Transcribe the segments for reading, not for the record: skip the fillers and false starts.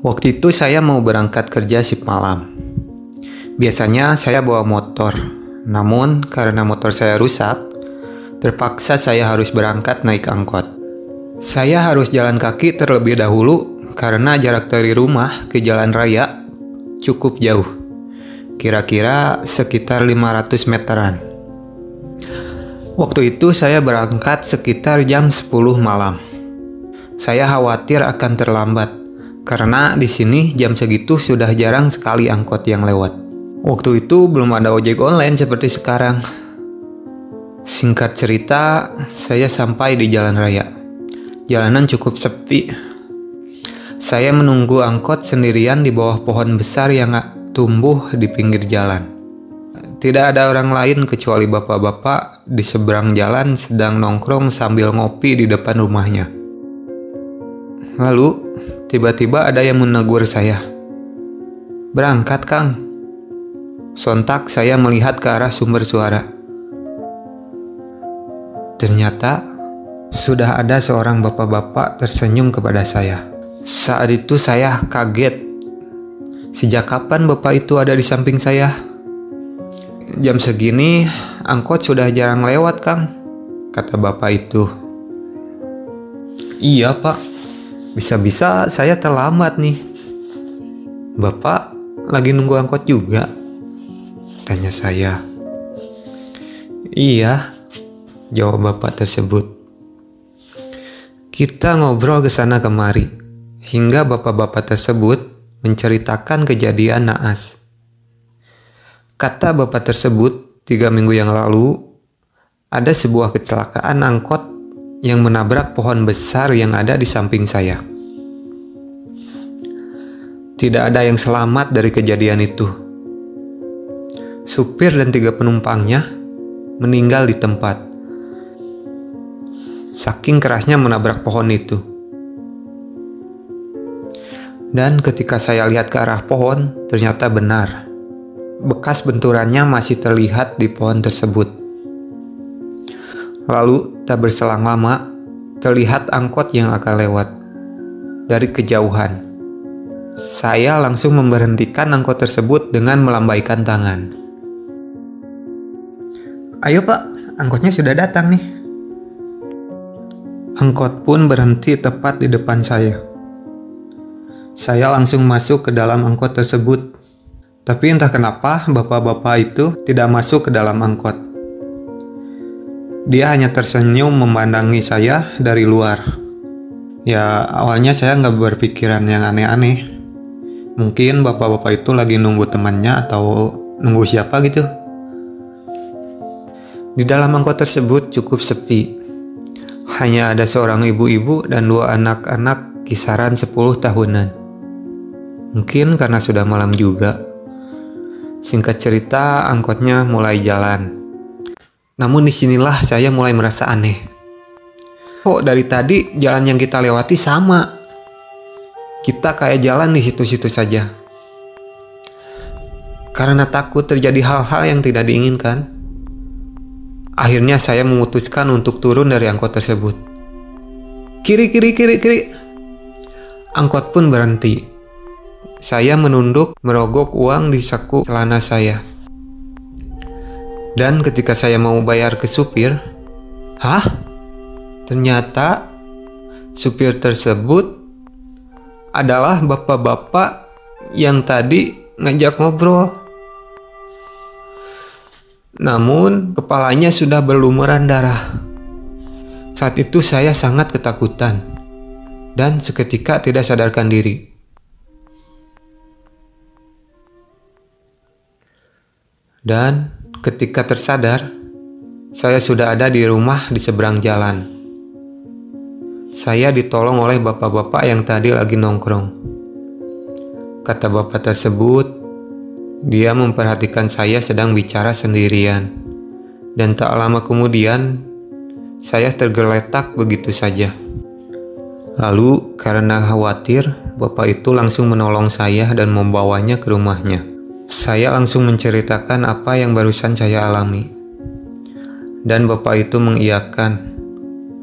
Waktu itu saya mau berangkat kerja shift malam. Biasanya saya bawa motor, namun karena motor saya rusak, terpaksa saya harus berangkat naik angkot. Saya harus jalan kaki terlebih dahulu karena jarak dari rumah ke jalan raya cukup jauh, kira-kira sekitar 500 meteran. Waktu itu saya berangkat sekitar jam 10 malam. Saya khawatir akan terlambat, karena di sini jam segitu sudah jarang sekali angkot yang lewat. Waktu itu belum ada ojek online seperti sekarang. Singkat cerita, saya sampai di jalan raya. Jalanan cukup sepi. Saya menunggu angkot sendirian di bawah pohon besar yang tumbuh di pinggir jalan. Tidak ada orang lain kecuali bapak-bapak di seberang jalan sedang nongkrong sambil ngopi di depan rumahnya. Lalu, tiba-tiba ada yang menegur saya. "Berangkat, Kang." Sontak saya melihat ke arah sumber suara. Ternyata, sudah ada seorang bapak-bapak tersenyum kepada saya. Saat itu saya kaget. Sejak kapan bapak itu ada di samping saya? "Jam segini, angkot sudah jarang lewat, Kang," kata bapak itu. "Iya, Pak. Bisa-bisa saya terlambat nih." "Bapak lagi nunggu angkot juga?" tanya saya. "Iya," jawab bapak tersebut. Kita ngobrol ke sana kemari, hingga bapak-bapak tersebut menceritakan kejadian naas. Kata bapak tersebut, 3 minggu yang lalu, ada sebuah kecelakaan angkot yang menabrak pohon besar yang ada di samping saya. Tidak ada yang selamat dari kejadian itu. Supir dan 3 penumpangnya meninggal di tempat. Saking kerasnya menabrak pohon itu. Dan ketika saya lihat ke arah pohon, ternyata benar. Bekas benturannya masih terlihat di pohon tersebut. Lalu, tak berselang lama, terlihat angkot yang akan lewat. Dari kejauhan, saya langsung memberhentikan angkot tersebut dengan melambaikan tangan. "Ayo, Pak, angkotnya sudah datang nih." Angkot pun berhenti tepat di depan saya. Saya langsung masuk ke dalam angkot tersebut. Tapi entah kenapa bapak-bapak itu tidak masuk ke dalam angkot. Dia hanya tersenyum memandangi saya dari luar. Ya, awalnya saya nggak berpikiran yang aneh-aneh. Mungkin bapak-bapak itu lagi nunggu temannya atau nunggu siapa gitu. Di dalam angkot tersebut cukup sepi. Hanya ada seorang ibu-ibu dan 2 anak-anak kisaran 10 tahunan. Mungkin karena sudah malam juga. Singkat cerita, angkotnya mulai jalan. Namun disinilah saya mulai merasa aneh. Kok dari tadi jalan yang kita lewati sama? Kita kayak jalan di situ-situ saja. Karena takut terjadi hal-hal yang tidak diinginkan, akhirnya saya memutuskan untuk turun dari angkot tersebut. Kiri, kiri, kiri, kiri. Angkot pun berhenti. Saya menunduk merogok uang di saku celana saya. Dan ketika saya mau bayar ke supir, ternyata supir tersebut adalah bapak-bapak yang tadi ngajak ngobrol. Namun, kepalanya sudah berlumuran darah. Saat itu saya sangat ketakutan dan seketika tidak sadarkan diri. Dan ketika tersadar, saya sudah ada di rumah di seberang jalan. Saya ditolong oleh bapak-bapak yang tadi lagi nongkrong. Kata bapak tersebut, dia memperhatikan saya sedang bicara sendirian. Dan tak lama kemudian, saya tergeletak begitu saja. Lalu, karena khawatir, bapak itu langsung menolong saya dan membawanya ke rumahnya. Saya langsung menceritakan apa yang barusan saya alami. Dan bapak itu mengiyakan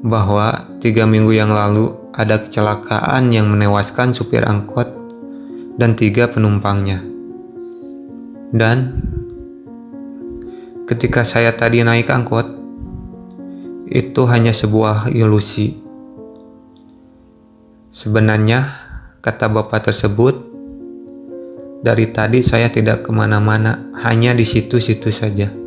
bahwa 3 minggu yang lalu ada kecelakaan yang menewaskan supir angkot dan 3 penumpangnya. Dan ketika saya tadi naik angkot, itu hanya sebuah ilusi. Sebenarnya, kata bapak tersebut, dari tadi saya tidak kemana-mana, hanya di situ-situ saja.